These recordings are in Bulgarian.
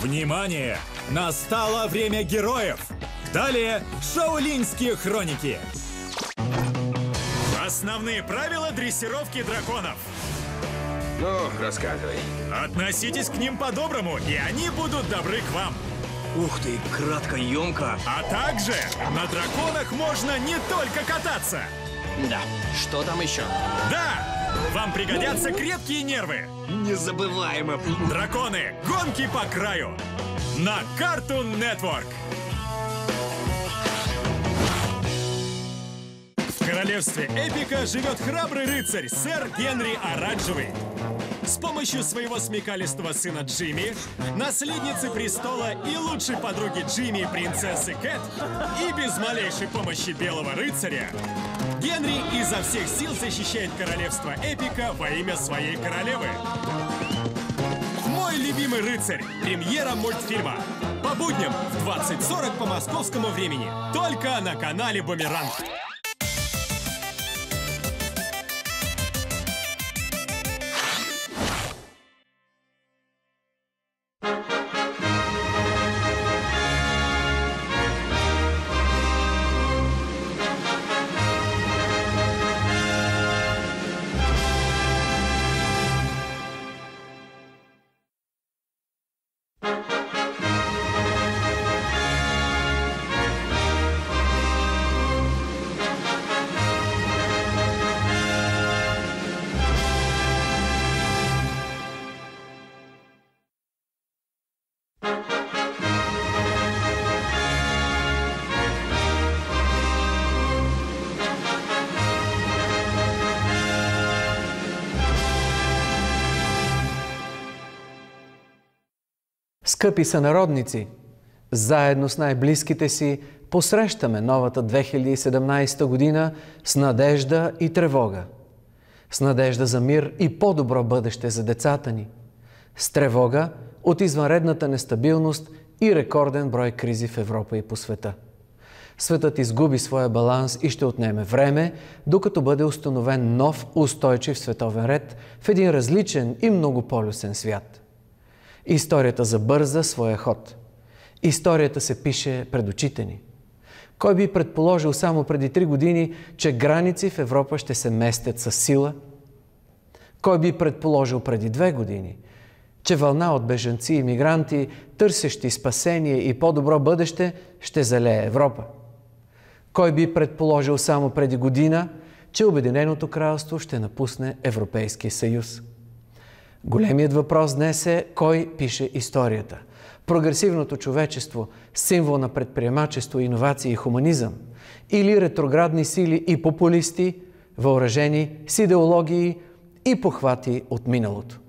Внимание! Настало время героев! Далее Шаолиньские хроники. Основные правила дрессировки драконов. Ну, рассказывай. Относитесь к ним по-доброму, и они будут добры к вам. Ух ты, кратко, емко. А также на драконах можно не только кататься. Да, что там еще? Да! Вам пригодятся крепкие нервы. Незабываемо. Драконы, гонки по краю. На Cartoon Network. В королевстве Эпика живет храбрый рыцарь, сэр Генри Оранжевый. С помощью своего смекалистого сына Джимми, наследницы престола и лучшей подруги Джимми, принцессы Кэт, и без малейшей помощи белого рыцаря, Генри изо всех сил защищает королевство Эпика во имя своей королевы. «Мой любимый рыцарь» – премьера мультфильма. По будням в 20:40 по московскому времени. Только на канале Бумеранг. Скъпи сънародници, заедно с най-близките си посрещаме новата 2017 година с надежда и тревога. С надежда за мир и по-добро бъдеще за децата ни. С тревога от извънредната нестабилност и рекорден брой кризи в Европа и по света. Светът изгуби своя баланс и ще отнеме време, докато бъде установен нов устойчив световен ред в един различен и многополюсен свят. Историята забърза своя ход. Историята се пише пред очите ни. Кой би предположил само преди 3 години, че граници в Европа ще се местят със сила? Кой би предположил преди 2 години, че вълна от бежанци и мигранти, търсещи спасение и по-добро бъдеще, ще залее Европа? Кой би предположил само преди година, че Обединеното кралство ще напусне Европейския съюз? Големият въпрос днес е кой пише историята. Прогресивното човечество, символ на предприемачество, иновации и хуманизъм, или ретроградни сили и популисти, въоръжени с идеологии и похвати от миналото.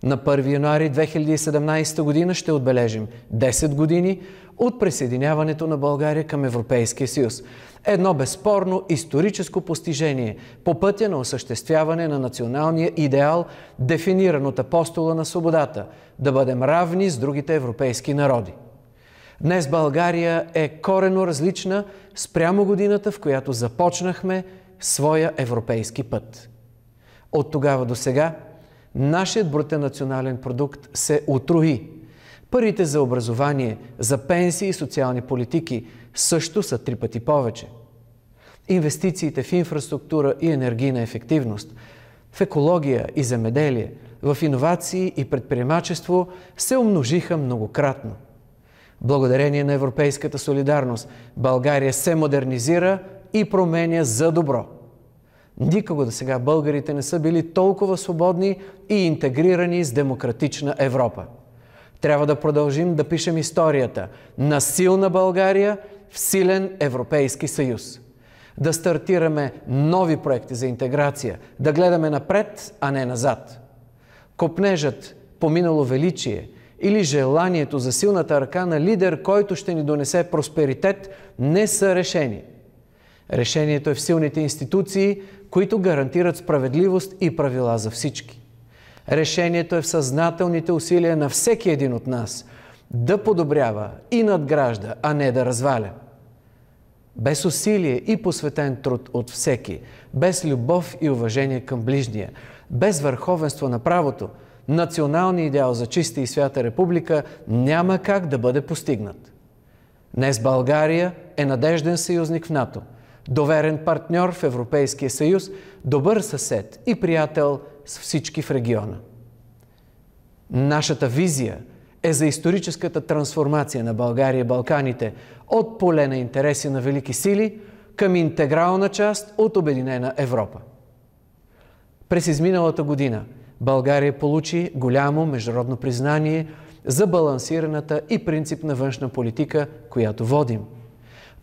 На 1 януари 2017 година ще отбележим 10 години от присъединяването на България към Европейския съюз. Едно безспорно историческо постижение по пътя на осъществяване на националния идеал, дефиниран от апостола на свободата, да бъдем равни с другите европейски народи. Днес България е коренно различна спрямо годината, в която започнахме своя европейски път. От тогава до сега нашият брутен национален продукт се утрои. Парите за образование, за пенсии и социални политики също са 3 пъти повече. Инвестициите в инфраструктура и енергийна ефективност, в екология и земеделие, в иновации и предприемачество се умножиха многократно. Благодарение на европейската солидарност, България се модернизира и променя за добро. Никога досега българите не са били толкова свободни и интегрирани с демократична Европа. Трябва да продължим да пишем историята на силна България в силен Европейски съюз. Да стартираме нови проекти за интеграция, да гледаме напред, а не назад. Копнежът по минало величие или желанието за силната ръка на лидер, който ще ни донесе просперитет, не са решени. Решението е в силните институции, които гарантират справедливост и правила за всички. Решението е в съзнателните усилия на всеки един от нас да подобрява и надгражда, а не да разваля. Без усилие и посветен труд от всеки, без любов и уважение към ближния, без върховенство на правото, националният идеал за чиста и свята република няма как да бъде постигнат. Днес България е надежден съюзник в НАТО, доверен партньор в Европейския съюз, добър съсед и приятел с всички в региона. Нашата визия е за историческата трансформация на България и Балканите от поле на интереси на велики сили към интегрална част от обединена Европа. През изминалата година България получи голямо международно признание за балансираната и принципна външна политика, която водим.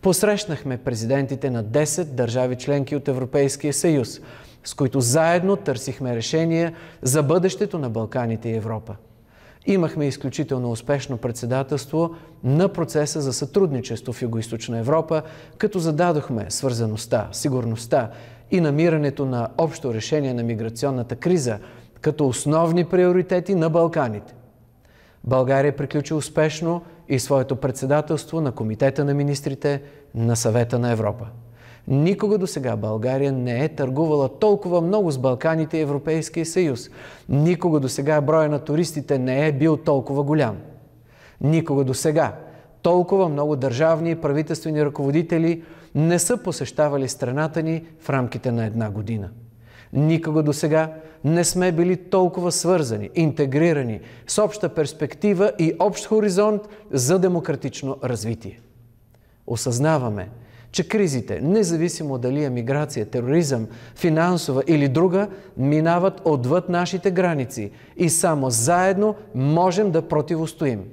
Посрещнахме президентите на 10 държави членки от Европейския съюз, с които заедно търсихме решения за бъдещето на Балканите и Европа. Имахме изключително успешно председателство на процеса за сътрудничество в Югоизточна Европа, като зададохме свързаността, сигурността и намирането на общо решение на миграционната криза като основни приоритети на Балканите. България приключи успешно и своето председателство на Комитета на министрите на Съвета на Европа. Никога досега България не е търгувала толкова много с Балканите и Европейския съюз. Никога досега броя на туристите не е бил толкова голям. Никога досега толкова много държавни и правителствени ръководители не са посещавали страната ни в рамките на една година. Никога досега не сме били толкова свързани, интегрирани, с обща перспектива и общ хоризонт за демократично развитие. Осъзнаваме, че кризите, независимо дали е миграция, тероризъм, финансова или друга, минават отвъд нашите граници и само заедно можем да противостоим.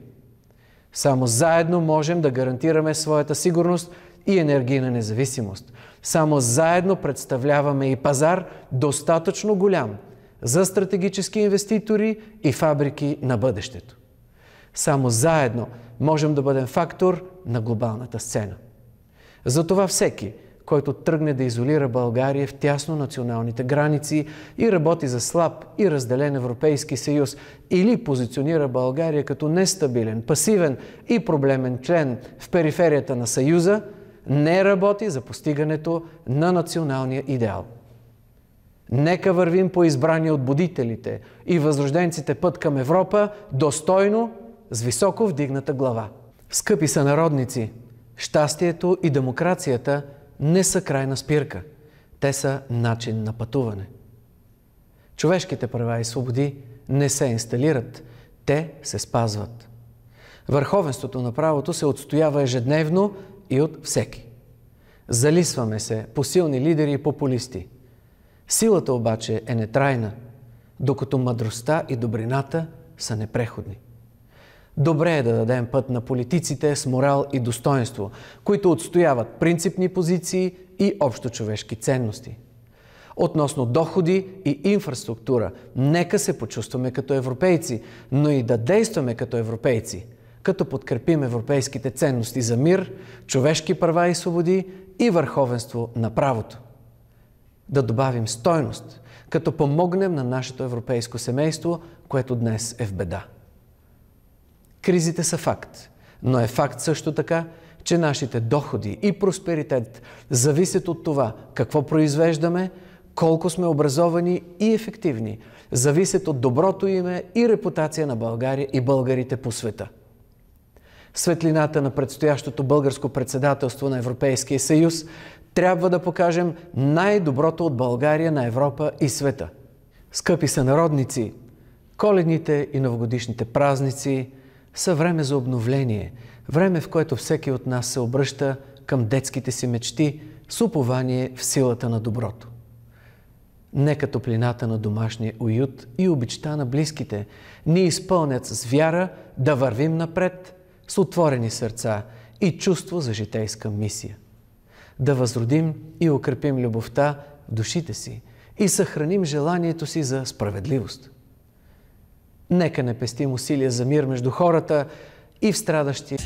Само заедно можем да гарантираме своята сигурност и енергийна независимост. Само заедно представляваме и пазар достатъчно голям за стратегически инвеститори и фабрики на бъдещето. Само заедно можем да бъдем фактор на глобалната сцена. Затова всеки, който тръгне да изолира България в тясно националните граници и работи за слаб и разделен Европейски съюз или позиционира България като нестабилен, пасивен и проблемен член в периферията на Съюза, не работи за постигането на националния идеал. Нека вървим по избрания от будителите и възрожденците път към Европа достойно, с високо вдигната глава. Скъпи сънародници, щастието и демокрацията не са крайна спирка. Те са начин на пътуване. Човешките права и свободи не се инсталират, те се спазват. Върховенството на правото се отстоява ежедневно и от всеки. Залисваме се по силни лидери и популисти. Силата обаче е нетрайна, докато мъдростта и добрината са непреходни. Добре е да дадем път на политиците с морал и достоинство, които отстояват принципни позиции и общочовешки ценности. Относно доходи и инфраструктура, нека се почувстваме като европейци, но и да действаме като европейци, като подкрепим европейските ценности за мир, човешки права и свободи и върховенство на правото. Да добавим стойност, като помогнем на нашето европейско семейство, което днес е в беда. Кризите са факт, но е факт също така, че нашите доходи и просперитет зависят от това какво произвеждаме, колко сме образовани и ефективни, зависят от доброто име и репутация на България и българите по света. Светлината на предстоящото българско председателство на Европейския съюз трябва да покажем най-доброто от България на Европа и света. Скъпи сънародници, коледните и новогодишните празници са време за обновление, време, в което всеки от нас се обръща към детските си мечти с упование в силата на доброто. Нека топлината на домашния уют и обичта на близките ни изпълнят с вяра да вървим напред с отворени сърца и чувство за житейска мисия. Да възродим и укрепим любовта в душите си и съхраним желанието си за справедливост. Нека не пестим усилия за мир между хората и в страдащи